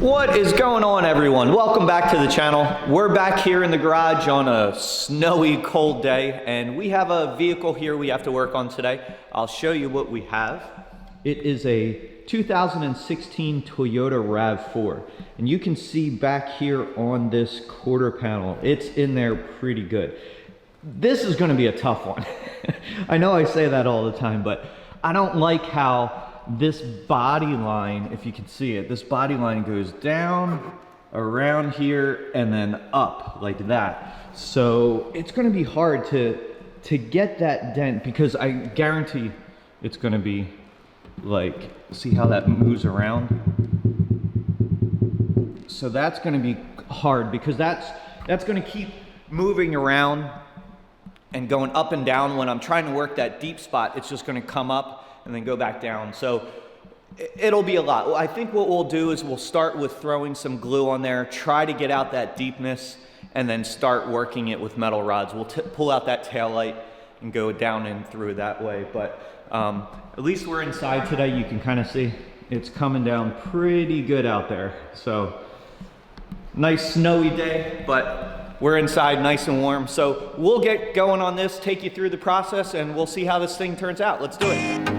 What is going on, everyone? Welcome back to the channel. We're back here in the garage on a snowy, cold day, and we have a vehicle here we have to work on today. I'll show you what we have. It is a 2016 Toyota RAV4, and you can see back here on this quarter panel, it's in there pretty good. This is going to be a tough one. I know I say that all the time, but I don't like how this body line, if you can see it, this body line goes down around here and then up like that. So it's going to be hard to get that dent, because I guarantee it's going to be like, see how that moves around? So that's going to be hard, because that's going to keep moving around and going up and down. When I'm trying to work that deep spot, it's just going to come up and then go back down. So it'll be a lot. Well, I think what we'll do is we'll start with throwing some glue on there, try to get out that deepness, and then start working it with metal rods. We'll pull out that tail light and go down and through that way. But at least we're inside today. You can kind of see it's coming down pretty good out there. So nice snowy day, but we're inside nice and warm. So we'll get going on this, take you through the process, and we'll see how this thing turns out. Let's do it.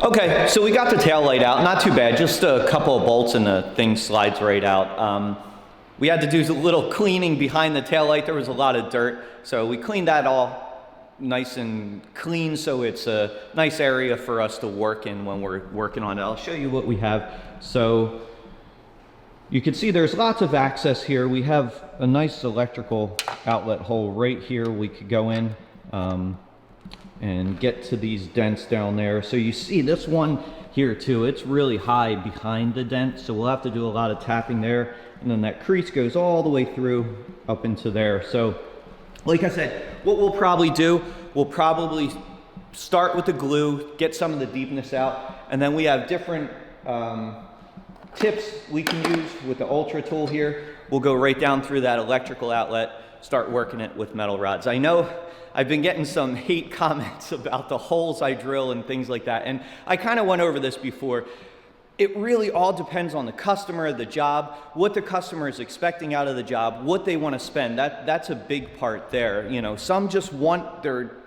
Okay, so we got the tail light out, not too bad, just a couple of bolts and the thing slides right out. We had to do a little cleaning behind the tail light. There was a lot of dirt, so we cleaned that all nice and clean, so it's a nice area for us to work in when we're working on it. I'll show you what we have. So you can see there's lots of access here. We have a nice electrical outlet hole right here we could go in and get to these dents down there. So you see this one here too, it's really high behind the dent, so we'll have to do a lot of tapping there, and then that crease goes all the way through up into there. So like I said, what we'll probably do, we'll probably start with the glue, get some of the deepness out, and then we have different tips we can use with the Ultra tool here. We'll go right down through that electrical outlet, start working it with metal rods. I know I've been getting some hate comments about the holes I drill and things like that, and I kind of went over this before. It really all depends on the customer, the job, what the customer is expecting out of the job, what they want to spend. That's a big part there. You know, some just want their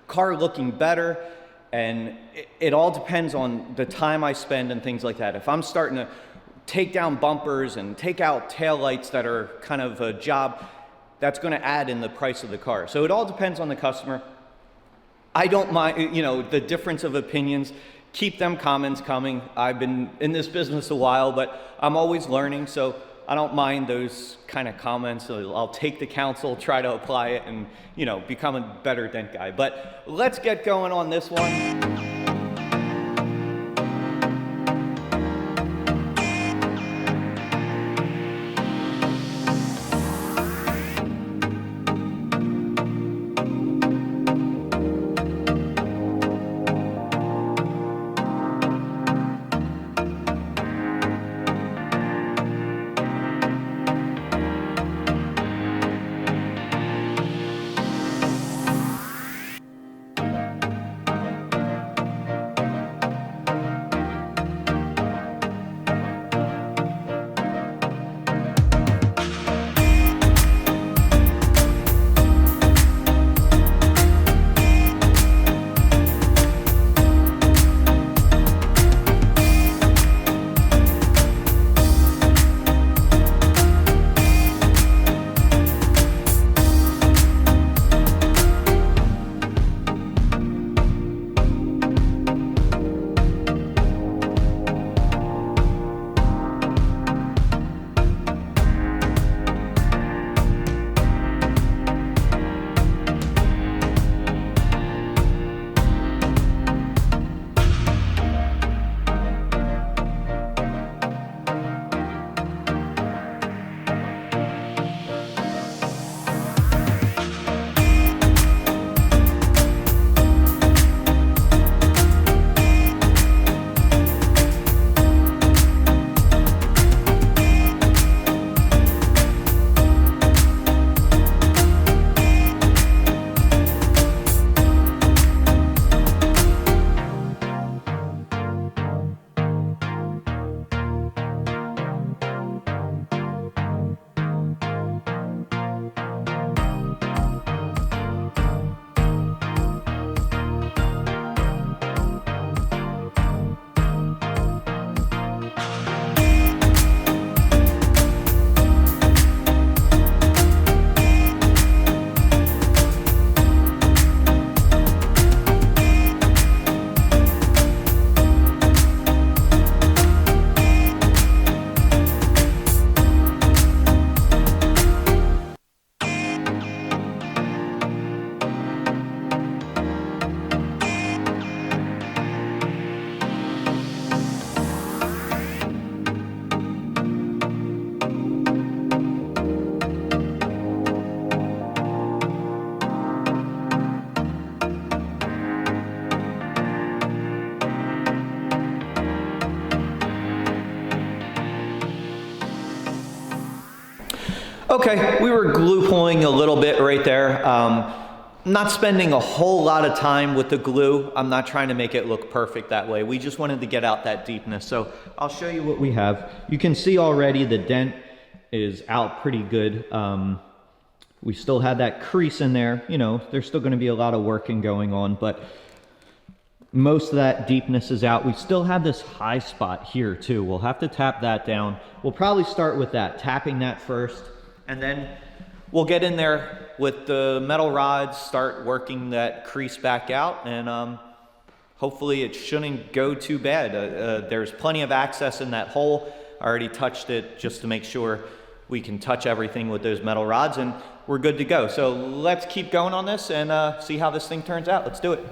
car looking better, and it all depends on the time I spend and things like that. If I'm starting to take down bumpers and take out taillights that are kind of a job, that's going to add in the price of the car. So it all depends on the customer. I don't mind, you know, the difference of opinions. Keep them comments coming. I've been in this business a while, but I'm always learning, so I don't mind those kind of comments. So I'll take the counsel, try to apply it, and, you know, become a better dent guy. But let's get going on this one. Okay, we were glue pulling a little bit right there. Not spending a whole lot of time with the glue. I'm not trying to make it look perfect that way. We just wanted to get out that deepness. So I'll show you what we have. You can see already the dent is out pretty good. We still have that crease in there. You know, there's still going to be a lot of working going on, but most of that deepness is out. We still have this high spot here too. We'll have to tap that down. We'll probably start with that, tapping that first, and then we'll get in there with the metal rods, start working that crease back out, and hopefully it shouldn't go too bad. There's plenty of access in that hole. I already touched it just to make sure we can touch everything with those metal rods, and we're good to go. So let's keep going on this and see how this thing turns out. Let's do it.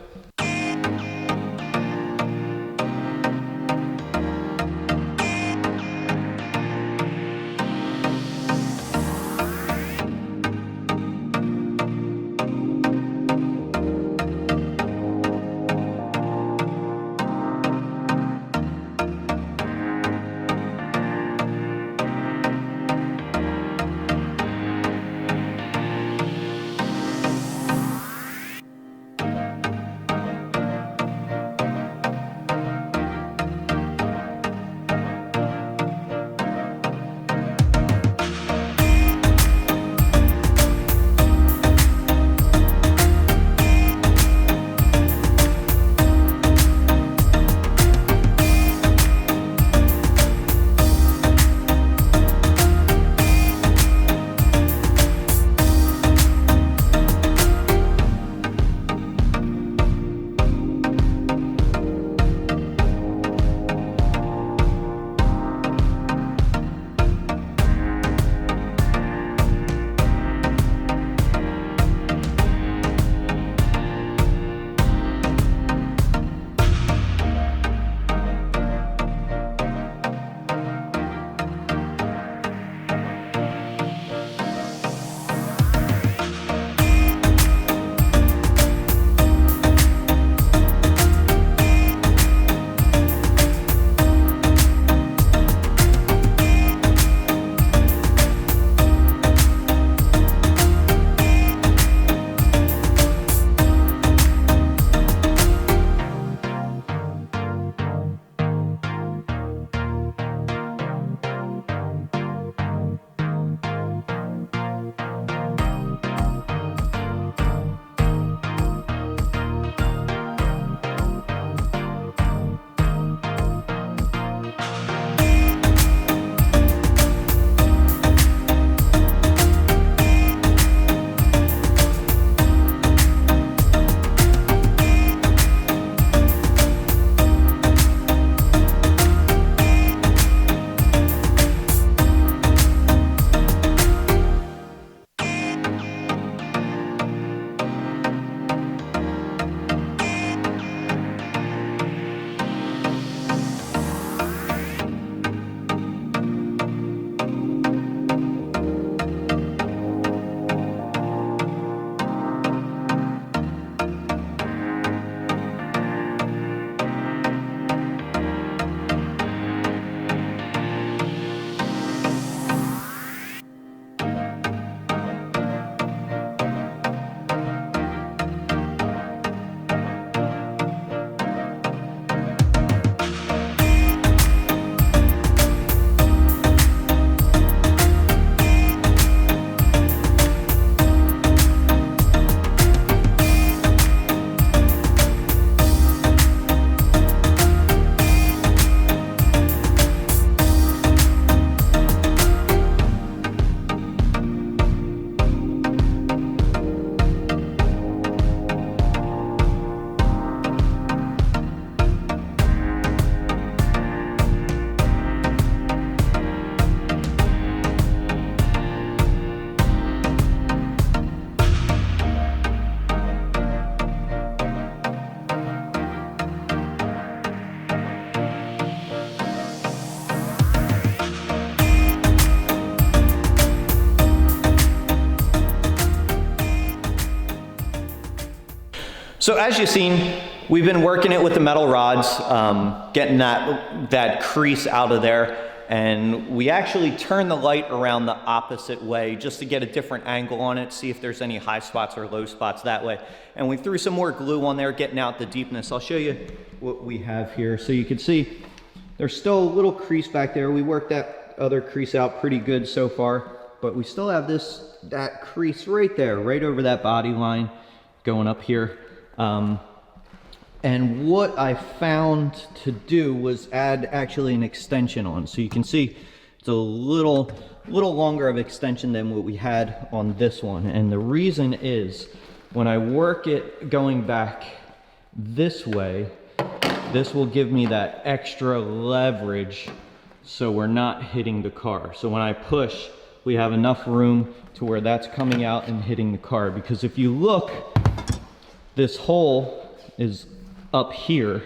So as you've seen, we've been working it with the metal rods, getting that crease out of there. And we actually turned the light around the opposite way just to get a different angle on it, see if there's any high spots or low spots that way. And we threw some more glue on there, getting out the deepness. I'll show you what we have here. So you can see there's still a little crease back there. We worked that other crease out pretty good so far, but we still have that crease right there, right over that body line going up here. And what I found to do was add actually an extension on. So you can see it's a little longer of extension than what we had on this one. And the reason is when I work it going back this way, this will give me that extra leverage so we're not hitting the car. So when I push, we have enough room to where that's coming out and hitting the car. Because if you look, this hole is up here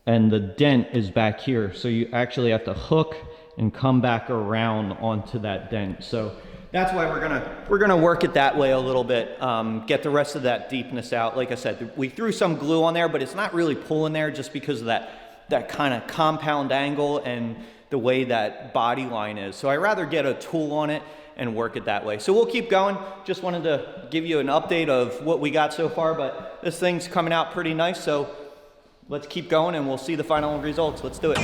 and the dent is back here. So you actually have to hook and come back around onto that dent. So that's why we're gonna work it that way a little bit, get the rest of that deepness out. Like I said, we threw some glue on there, but it's not really pulling there just because of that kind of compound angle and the way that body line is. So I rather get a tool on it and work it that way. So we'll keep going. Just wanted to give you an update of what we got so far, but this thing's coming out pretty nice. So let's keep going and we'll see the final results. Let's do it.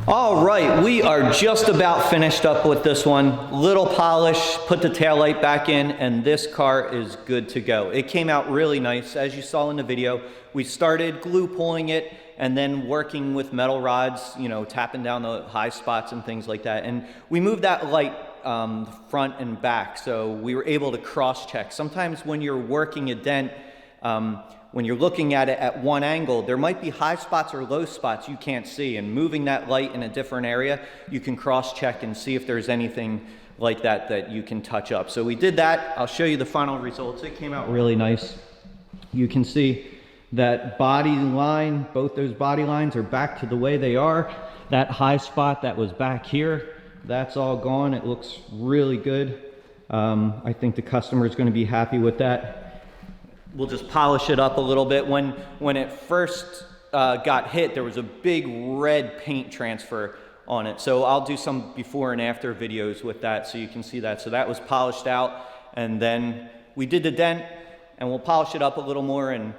All right, we are just about finished up with this one. Little polish, put the taillight back in, and this car is good to go. It came out really nice. As you saw in the video, we started glue pulling it and then working with metal rods, you know, tapping down the high spots and things like that. And we moved that light front and back, so we were able to cross-check. Sometimes when you're working a dent, when you're looking at it at one angle, there might be high spots or low spots you can't see, and moving that light in a different area, you can cross-check and see if there's anything like that that you can touch up. So we did that. I'll show you the final results. It came out really nice. You can see that body line, both those body lines are back to the way they are. That high spot that was back here, that's all gone. It looks really good. I think the customer is going to be happy with that. We'll just polish it up a little bit. When it first got hit, there was a big red paint transfer on it. So I'll do some before and after videos with that so you can see that. So that was polished out, and then we did the dent, and we'll polish it up a little more, and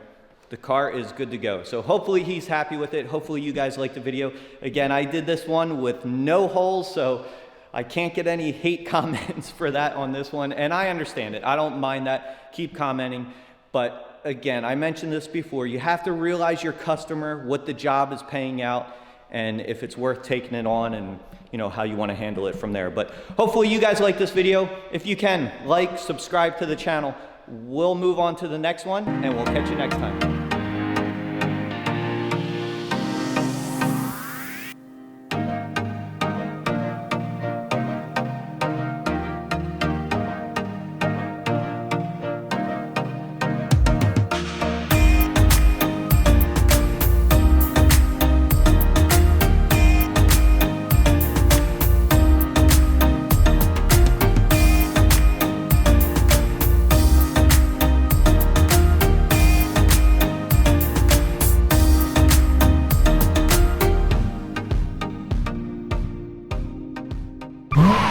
the car is good to go. So hopefully he's happy with it. Hopefully you guys liked the video. Again, I did this one with no holes, so I can't get any hate comments for that on this one, and I understand it. I don't mind that. Keep commenting. But again, I mentioned this before, you have to realize your customer, what the job is paying out, and if it's worth taking it on, and you know how you want to handle it from there. But hopefully you guys like this video. If you can, like, subscribe to the channel. We'll move on to the next one, and we'll catch you next time. Bye.